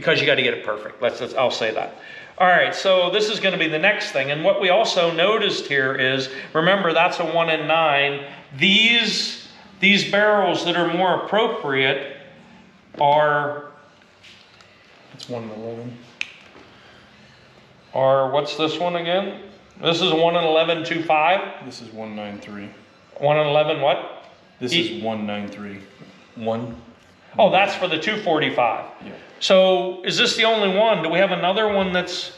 because you got to get it perfect. I'll say that. All right, so this is going to be the next thing. And what we also noticed here is, remember, that's a 1 in 9. These barrels that are more appropriate are, it's 1 in 11. Or what's this one again? This is a 1 in 11 2.5. This is 193. 1 in 11 what? This is 193. 1. Oh, that's for the 245. Yeah. So is this the only one? Do we have another one that's,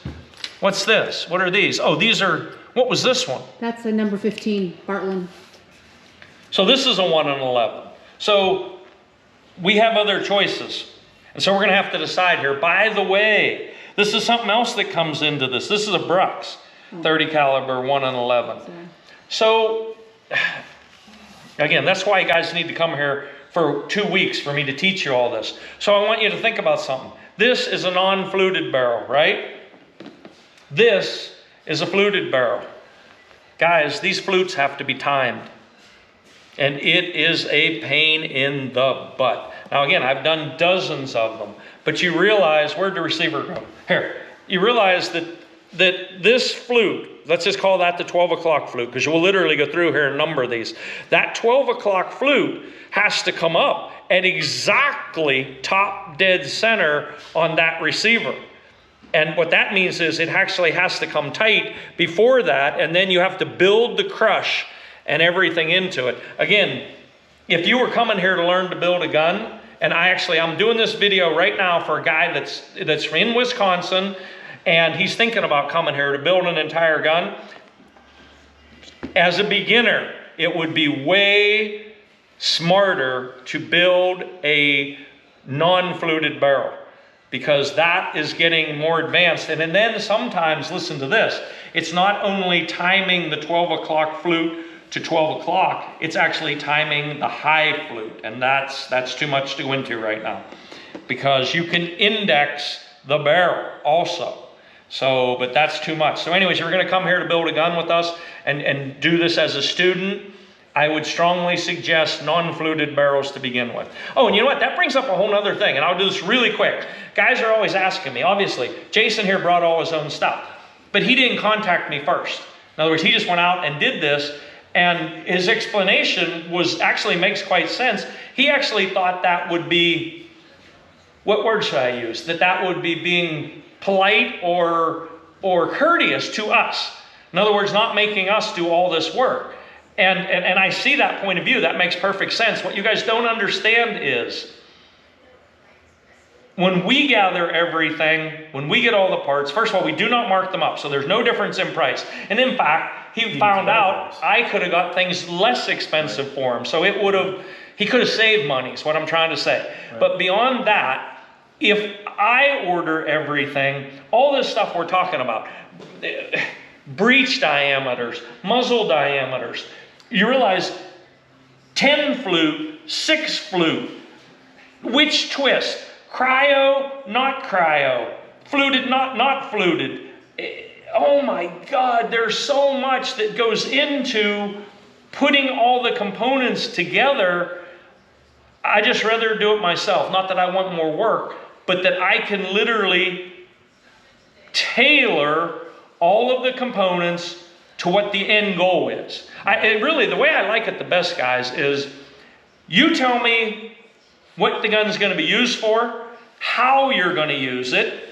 what's this? What are these? Oh, these are, what was this one? That's a number 15, Bartland. So this is a 1 in 11. So we have other choices. And so we're going to have to decide here. By the way, this is something else that comes into this. This is a Brooks 30 caliber 1 in 11. Sorry. So again, that's why you guys need to come here for 2 weeks for me to teach you all this. So I want you to think about something. This is a non-fluted barrel, right? This is a fluted barrel. Guys, these flutes have to be timed. And it is a pain in the butt. Now again, I've done dozens of them. But you realize, where'd the receiver go? Here. You realize that this flute, let's just call that the 12 o'clock flute, because we'll literally go through here and number these. That 12 o'clock flute has to come up at exactly top dead center on that receiver. And what that means is it actually has to come tight before that, and then you have to build the crush and everything into it. Again, if you were coming here to learn to build a gun, and I'm doing this video right now for a guy that's in Wisconsin, and he's thinking about coming here to build an entire gun. As a beginner, it would be way smarter to build a non-fluted barrel, because that is getting more advanced. And then sometimes, listen to this, it's not only timing the 12 o'clock flute to 12 o'clock, it's actually timing the high flute. And that's too much to go into right now, because you can index the barrel also. So, but that's too much. So anyways, you're going to come here to build a gun with us and do this as a student. I would strongly suggest non-fluted barrels to begin with. Oh, and you know what? That brings up a whole other thing, and I'll do this really quick. Guys are always asking me, obviously, Jason here brought all his own stuff, but he didn't contact me first. In other words, he just went out and did this, and his explanation actually makes quite sense. He actually thought that would be, what word should I use? That would be being polite or courteous to us. In other words, not making us do all this work. And I see that point of view. That makes perfect sense. What you guys don't understand is, when we gather everything, when we get all the parts, first of all, we do not mark them up, so there's no difference in price. And in fact, he found out I could have got things less expensive for him. So he could have saved money, is what I'm trying to say. Right. But beyond that, if I order everything, all this stuff we're talking about, breech diameters, muzzle diameters, you realize 10 flute, 6 flute, which twist, cryo, not cryo, fluted, not fluted. Oh my God, there's so much that goes into putting all the components together. I just rather do it myself. Not that I want more work, but that I can literally tailor all of the components to what the end goal is. Really, the way I like it the best, guys, is you tell me what the gun's going to be used for, how you're going to use it,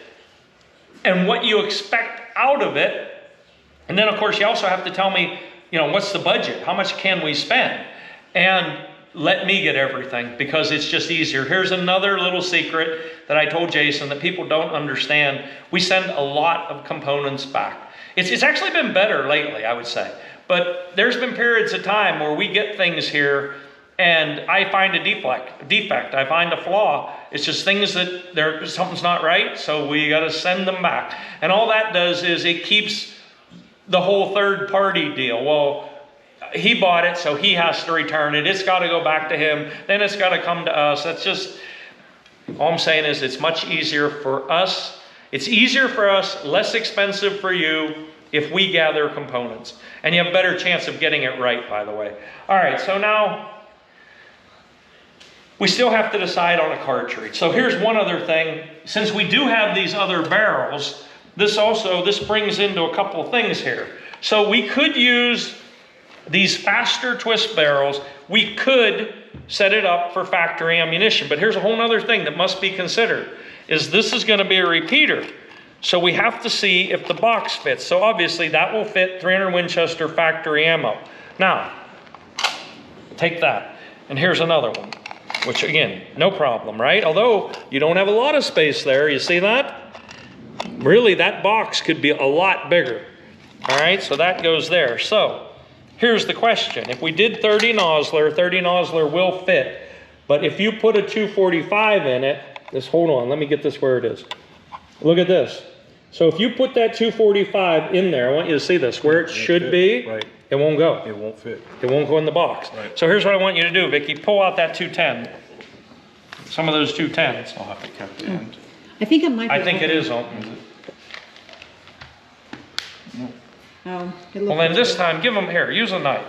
and what you expect out of it. And then, of course, you also have to tell me, what's the budget? How much can we spend? And let me get everything, because it's just easier. Here's another little secret that I told Jason that people don't understand. We send a lot of components back. It's actually been better lately, I would say. But there's been periods of time where we get things here and I find a defect. I find a flaw. It's just things that something's not right, so we got to send them back. And all that does is it keeps the whole third party deal. Well, he bought it, so he has to return it. It's got to go back to him. Then it's got to come to us. That's just, all I'm saying is it's much easier for us. It's easier for us, less expensive for you, if we gather components. And you have a better chance of getting it right, by the way. All right, so now, We still have to decide on a cartridge. So here's one other thing. Since we do have these other barrels, this brings into a couple of things here. So we could use these faster twist barrels. We could set it up for factory ammunition. But here's a whole other thing that must be considered, is this is going to be a repeater. So we have to see if the box fits. So obviously that will fit 300 Winchester factory ammo. Now, take that. And here's another one, which again, no problem, right? Although you don't have a lot of space there. You see that? Really, that box could be a lot bigger. All right, so that goes there. So here's the question. If we did 30 nozzler will fit. But if you put a 245 in it, hold on, let me get this where it is. Look at this. So if you put that 245 in there, I want you to see this, where it should be, right. It won't go. It won't fit. It won't go in the box. Right. So here's what I want you to do, Vicki. Pull out that 210. Some of those 210s. I'll have to cut the end. I think it might be. I think it open. is open. Oh, it Well, then this time, give them here. Use a knife.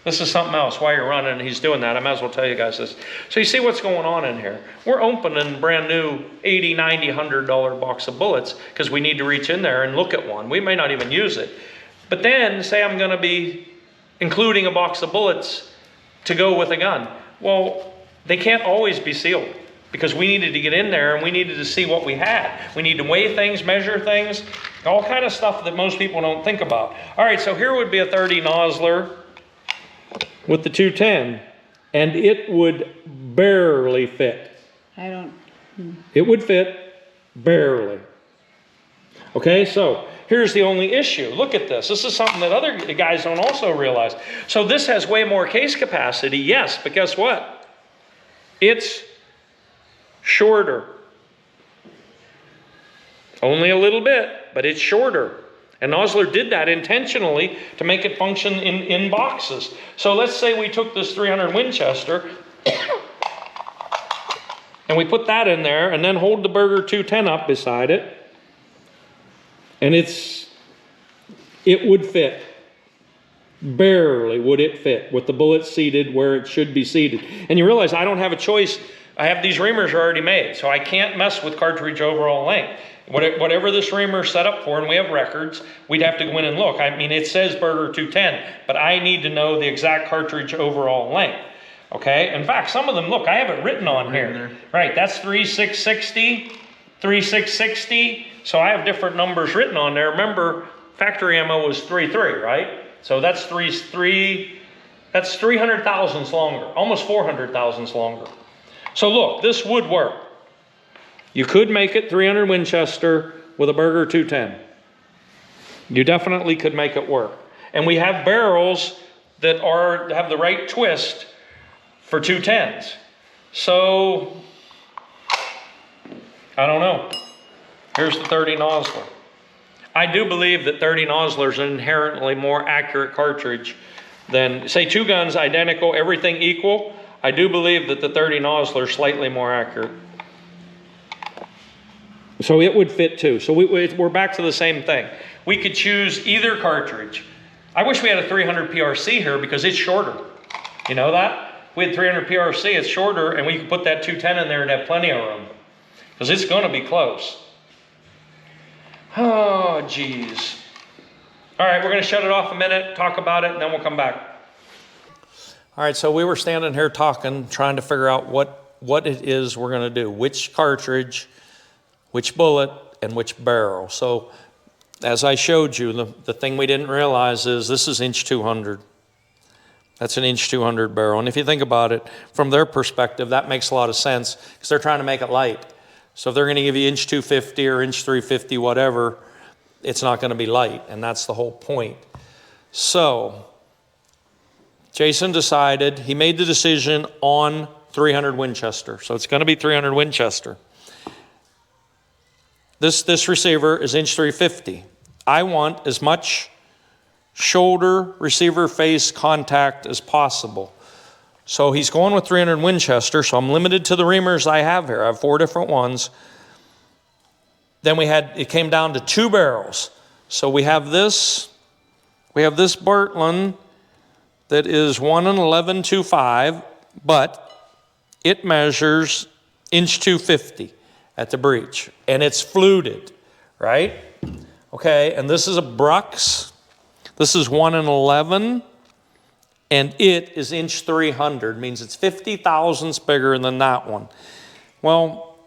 This is something else. While you're running and he's doing that, I might as well tell you guys this. So you see what's going on in here. We're opening brand new $80, $90, $100 box of bullets because we need to reach in there and look at one. We may not even use it. But then say I'm going to be including a box of bullets to go with a gun. Well, they can't always be sealed because we needed to get in there and we needed to see what we had. We need to weigh things, measure things, all kind of stuff that most people don't think about. All right, so here would be a 30 nozzler with the 210, and it would barely fit. I don't. It would fit barely. Okay, so here's the only issue. Look at this. This is something that other guys don't also realize. So this has way more case capacity, yes, but guess what? It's shorter. Only a little bit, but it's shorter. And Nosler did that intentionally to make it function in boxes. So let's say we took this 300 Winchester and we put that in there and then hold the Berger 210 up beside it. And it would fit. Barely would it fit with the bullet seated where it should be seated. And you realize I don't have a choice. I have these reamers already made, so I can't mess with cartridge overall length. Whatever this reamer is set up for, and we have records, we'd have to go in and look. I mean, it says Berger 210, but I need to know the exact cartridge overall length. Okay? In fact, some of them, look, I have it written on here. Right, that's 3660, 3660. So I have different numbers written on there. Remember, factory ammo was 33, right? So that's 300 thousandths longer, almost 400 thousandths longer. So look, this would work. You could make it 300 Winchester with a Berger 210. You definitely could make it work. And we have barrels that have the right twist for 210s. So, I don't know. Here's the 30 Nosler. I do believe that 30 Nosler is an inherently more accurate cartridge than, say, two guns identical, everything equal. I do believe that the 30 Nosler is slightly more accurate. So it would fit too. So we're back to the same thing. We could choose either cartridge. I wish we had a 300 PRC here because it's shorter. You know that? If we had 300 PRC, it's shorter, and we could put that 210 in there and have plenty of room. Because it's going to be close. Oh, geez. All right, we're going to shut it off a minute, talk about it, and then we'll come back. All right, so we were standing here talking, trying to figure out what it is we're going to do. Which cartridge, which bullet, and which barrel. So as I showed you, the thing we didn't realize is this is inch 200. That's an inch 200 barrel. And if you think about it, from their perspective, that makes a lot of sense because they're trying to make it light. So if they're going to give you inch 250 or inch 350, whatever, it's not going to be light. And that's the whole point. So Jason decided, he made the decision on 300 Winchester. So it's going to be 300 Winchester. This receiver is inch 350. I want as much shoulder receiver face contact as possible. So he's going with 300 Winchester, so I'm limited to the reamers I have here. I have 4 different ones. Then it came down to 2 barrels. So we have this Bartlein that is 1 11.25, but it measures 1.250 inches at the breech, and it's fluted, right? Okay, and this is a Brux. This is 1 11, and it is 1.300 inches, means it's 50 thousandths bigger than that one. Well,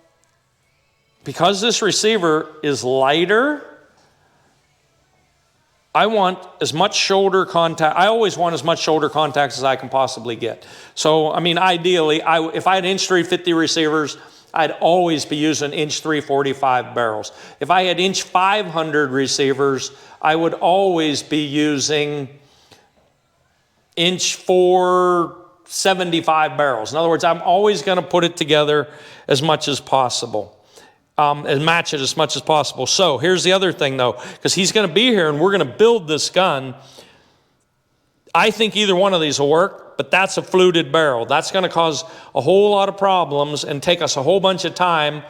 because this receiver is lighter, I want as much shoulder contact. I always want as much shoulder contacts as I can possibly get. So, I mean, ideally, if I had 1.350 receivers, I'd always be using 1.345 barrels. If I had 500 receivers, I would always be using 475 barrels. In other words, I'm always going to put it together as much as possible. And match it as much as possible. So here's the other thing though, because he's going to be here and we're going to build this gun. I think either one of these will work, but that's a fluted barrel. That's going to cause a whole lot of problems and take us a whole bunch of time,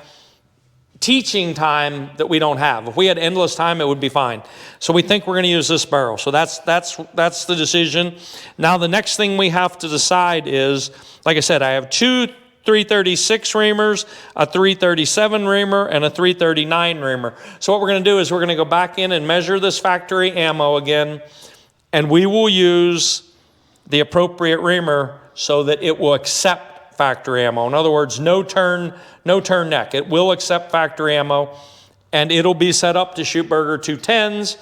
teaching time that we don't have. If we had endless time, it would be fine. So we think we're going to use this barrel. So that's the decision. Now the next thing we have to decide is, like I said, I have two 336 reamers, a 337 reamer, and a 339 reamer. So what we're going to do is we're going to go back in and measure this factory ammo again, and we will use the appropriate reamer so that it will accept factory ammo. In other words, no turn neck. It will accept factory ammo, and it'll be set up to shoot Berger 210s,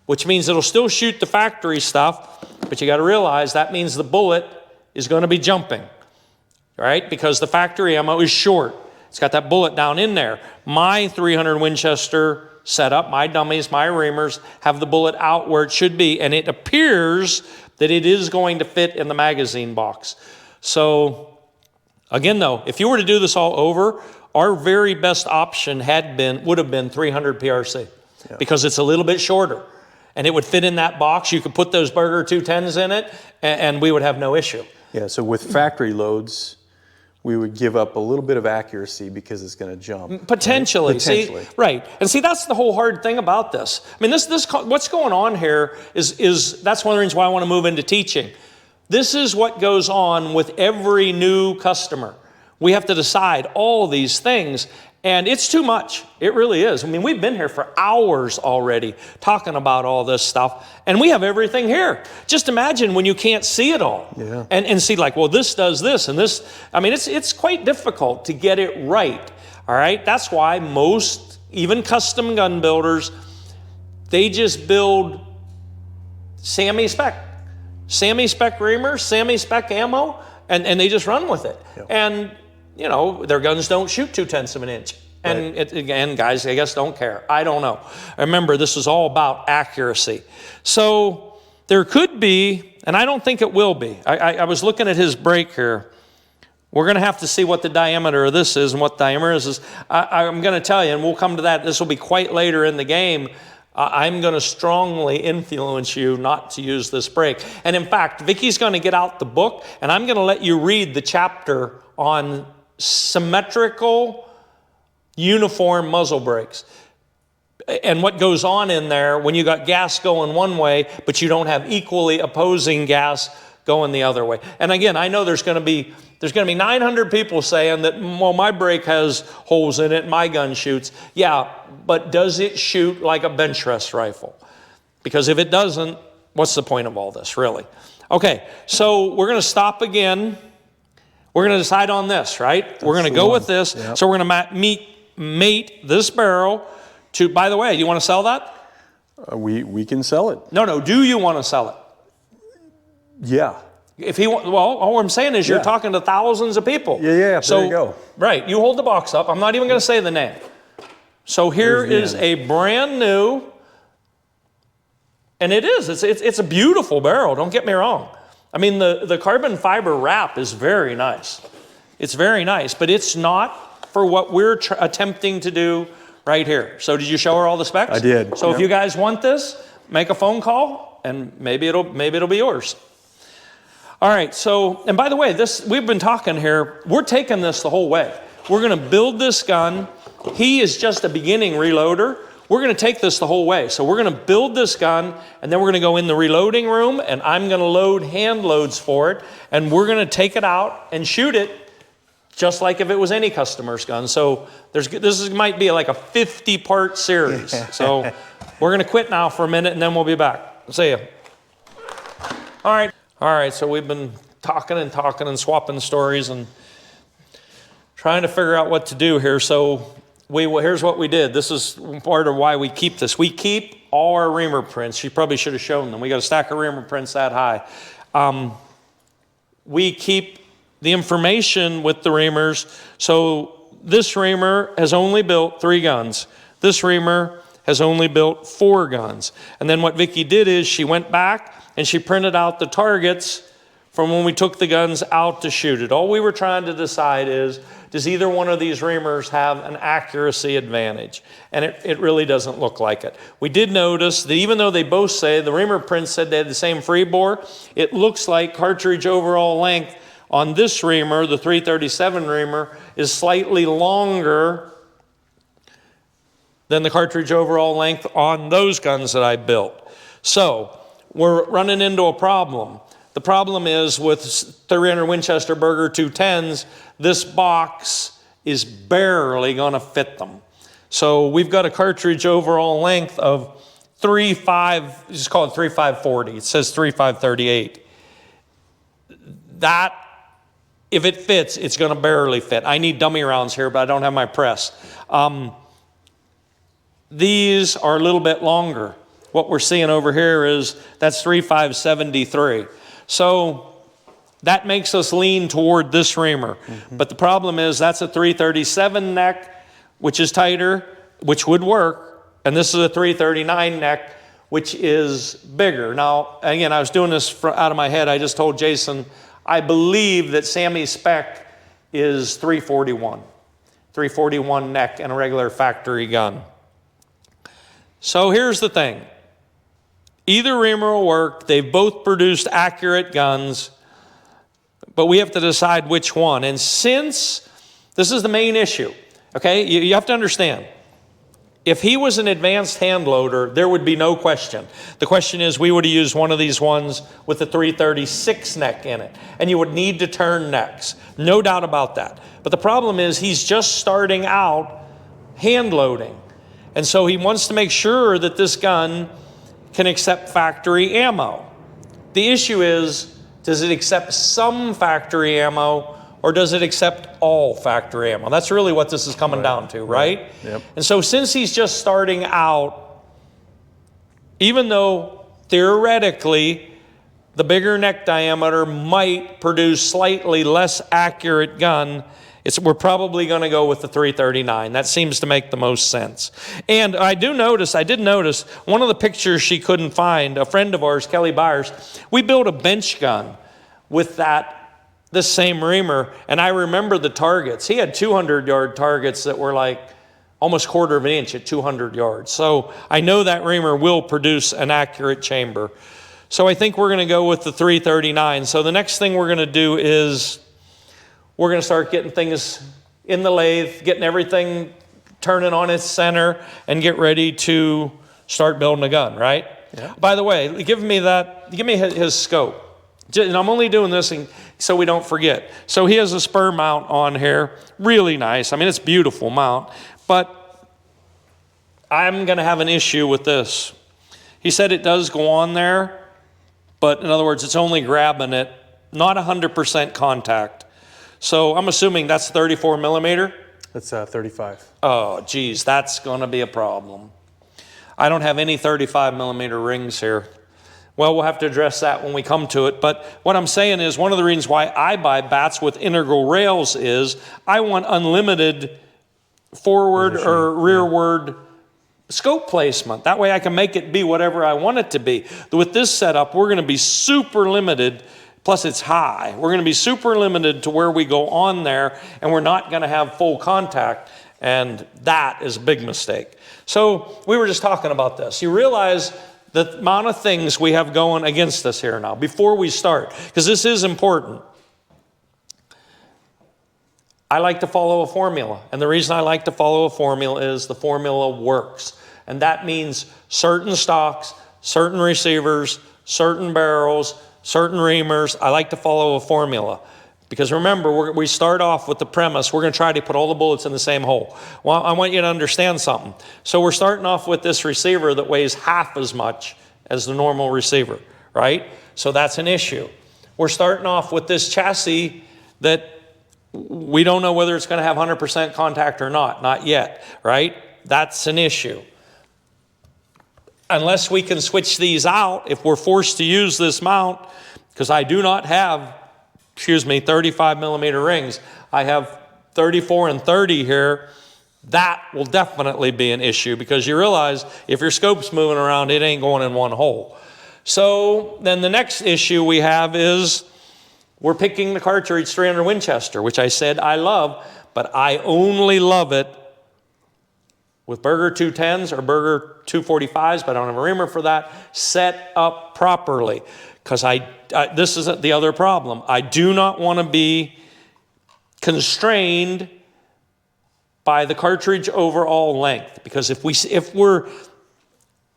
which means it'll still shoot the factory stuff, but you got to realize that means the bullet is going to be jumping. Right? Because the factory ammo is short. It's got that bullet down in there. My 300 Winchester setup, my dummies, my reamers, have the bullet out where it should be, and it appears that it is going to fit in the magazine box. So, again though, if you were to do this all over, our very best option would have been 300 PRC, because it's a little bit shorter, and it would fit in that box. You could put those Berger 210s in it, and we would have no issue. Yeah, so with factory loads, we would give up a little bit of accuracy because it's going to jump. Potentially. Right? Potentially. See, right. And see, that's the whole hard thing about this. I mean, what's going on here is that's one of the reasons why I want to move into teaching. This is what goes on with every new customer. We have to decide all these things, and it's too much. It really is. I mean, we've been here for hours already talking about all this stuff, and we have everything here. Just imagine when you can't see it all, and see like, well, this does this and this. I mean, it's quite difficult to get it right. All right, that's why most, even custom gun builders, they just build SAMI spec reamer, SAMI spec ammo, and they just run with it. And you know, their guns don't shoot 0.2 of an inch. And again, guys, I guess don't care. I don't know. Remember, this is all about accuracy. So there could be, and I don't think it will be. I was looking at his break here. We're going to have to see what the diameter of this is and what diameter is. I'm going to tell you, and we'll come to that. This will be quite later in the game. I'm going to strongly influence you not to use this break. And in fact, Vicky's going to get out the book, and I'm going to let you read the chapter on symmetrical uniform muzzle brakes and what goes on in there when you got gas going one way but you don't have equally opposing gas going the other way. And again, I know there's going to be 900 people saying that, well, my brake has holes in it, my gun shoots. Yeah, but does it shoot like a bench rest rifle? Because if it doesn't, what's the point of all this, really? Okay, so we're going to stop again. We're going to decide on this, right? We're going to go with this. Yep. So we're going to mate this barrel to, by the way, you want to sell that? We can sell it. No, do you want to sell it? Yeah. If he, well, all I'm saying is you're talking to thousands of people. Yeah, so, there you go. Right, you hold the box up. I'm not even going to say the name. So here is a brand new, and it's a beautiful barrel, don't get me wrong. I mean, the carbon fiber wrap is very nice. It's very nice, but it's not for what we're attempting to do right here. So did you show her all the specs? I did. So if you guys want this, make a phone call, and maybe it'll be yours. All right, so, and by the way, we've been talking here, we're taking this the whole way. We're going to build this gun. He is just a beginning reloader. we're going to take this the whole way. So we're going to build this gun, and then we're going to go in the reloading room, and I'm going to load hand loads for it, and we're going to take it out and shoot it just like if it was any customer's gun. So might be like a 50-part series. So we're going to quit now for a minute, and then we'll be back. See ya. All right, so we've been talking and swapping stories and trying to figure out what to do here. So here's what we did. This is part of why we keep this. We keep all our Reamer prints. You probably should have shown them. We got a stack of Reamer prints that high. We keep the information with the Reamers. So this Reamer has only built 3 guns. This Reamer has only built 4 guns. And then what Vicki did is she went back and she printed out the targets from when we took the guns out to shoot it. All we were trying to decide is, does either one of these Reamers have an accuracy advantage? And it really doesn't look like it. We did notice that even though they both say, the Reamer prints said they had the same free bore, it looks like cartridge overall length on this Reamer, the 337 Reamer, is slightly longer than the cartridge overall length on those guns that I built. So we're running into a problem. The problem is with 300 Winchester Berger 210s, this box is barely going to fit them. So we've got a cartridge overall length of 3.5, just call it 3.540. It says 3.538. That, if it fits, it's going to barely fit. I need dummy rounds here, but I don't have my press. These are a little bit longer. What we're seeing over here is that's 3.573. So that makes us lean toward this Reamer. But the problem is that's a 337 neck, which is tighter, which would work. And this is a 339 neck, which is bigger. Now, again, I was doing this out of my head. I just told Jason, I believe that Sammy's spec is 341. 341 neck and a regular factory gun. So here's the thing. Either Reamer will work. They've both produced accurate guns, but we have to decide which one. And since this is the main issue, okay, you have to understand, if he was an advanced hand loader, there would be no question. The question is, we would have used one of these ones with a 336 neck in it, and you would need to turn necks. No doubt about that. But the problem is he's just starting out hand loading. And so he wants to make sure that this gun can accept factory ammo. The issue is, does it accept some factory ammo or does it accept all factory ammo? That's really what this is coming down to, right? Yep. And so since he's just starting out, even though theoretically the bigger neck diameter might produce slightly less accurate gun, we're probably going to go with the 339. That seems to make the most sense. And I did notice, one of the pictures she couldn't find, a friend of ours, Kelly Byers, we built a bench gun with this same Reamer, and I remember the targets. He had 200-yard targets that were like almost 1/4 of an inch at 200 yards. So I know that Reamer will produce an accurate chamber. So I think we're going to go with the 339. So the next thing we're going to do is we're going to start getting things in the lathe, getting everything turning on its center, and get ready to start building a gun, right? Yeah. By the way, give me his scope. And I'm only doing this so we don't forget. So he has a spur mount on here, really nice. I mean, it's a beautiful mount, but I'm going to have an issue with this. He said it does go on there, but in other words, it's only grabbing it, not 100% contact. So I'm assuming that's 34 millimeter? That's 35. Oh, geez, that's going to be a problem. I don't have any 35 millimeter rings here. Well, we'll have to address that when we come to it. But what I'm saying is one of the reasons why I buy bats with integral rails is I want unlimited forward or rearward scope placement. That way I can make it be whatever I want it to be. With this setup, we're going to be super limited. Plus it's high. We're going to be super limited to where we go on there, and we're not going to have full contact, and that is a big mistake. So we were just talking about this. You realize the amount of things we have going against us here now before we start, because this is important. I like to follow a formula, and the reason I like to follow a formula is the formula works. And that means certain stocks, certain receivers, certain barrels, certain reamers. I like to follow a formula. Because remember, we start off with the premise, we're going to try to put all the bullets in the same hole. Well, I want you to understand something. So we're starting off with this receiver that weighs half as much as the normal receiver, right? So that's an issue. We're starting off with this chassis that we don't know whether it's going to have 100% contact or not yet, right? That's an issue. Unless we can switch these out, if we're forced to use this mount, because I do not have 35 millimeter rings. I have 34 and 30 here. That will definitely be an issue because you realize if your scope's moving around, it ain't going in one hole. So then the next issue we have is we're picking the cartridge 300 Winchester, which I said I love, but I only love it with Burger 210s or Burger 245s, but I don't have a reamer for that, set up properly. Because this is the other problem. I do not want to be constrained by the cartridge overall length. Because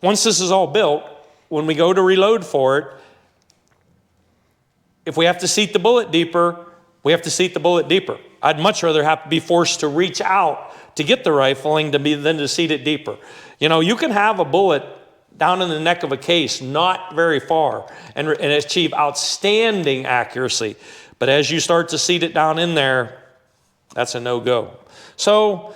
once this is all built, when we go to reload for it, if we have to seat the bullet deeper, we have to seat the bullet deeper. I'd much rather have to be forced to reach out to get the rifling than to seat it deeper. You know, you can have a bullet down in the neck of a case, not very far, and achieve outstanding accuracy. But as you start to seat it down in there, that's a no-go. So,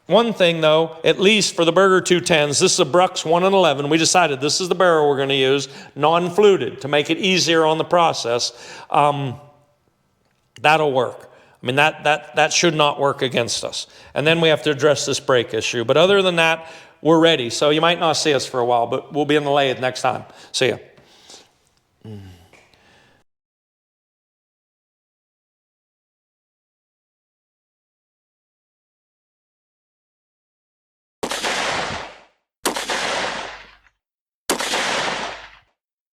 one thing though, at least for the Burger 210s, this is a Brux 1 and 11. We decided this is the barrel we're going to use, non-fluted, to make it easier on the process. That'll work. I mean, that should not work against us. And then we have to address this brake issue. But other than that, we're ready. So you might not see us for a while, but we'll be in the lathe next time. See ya.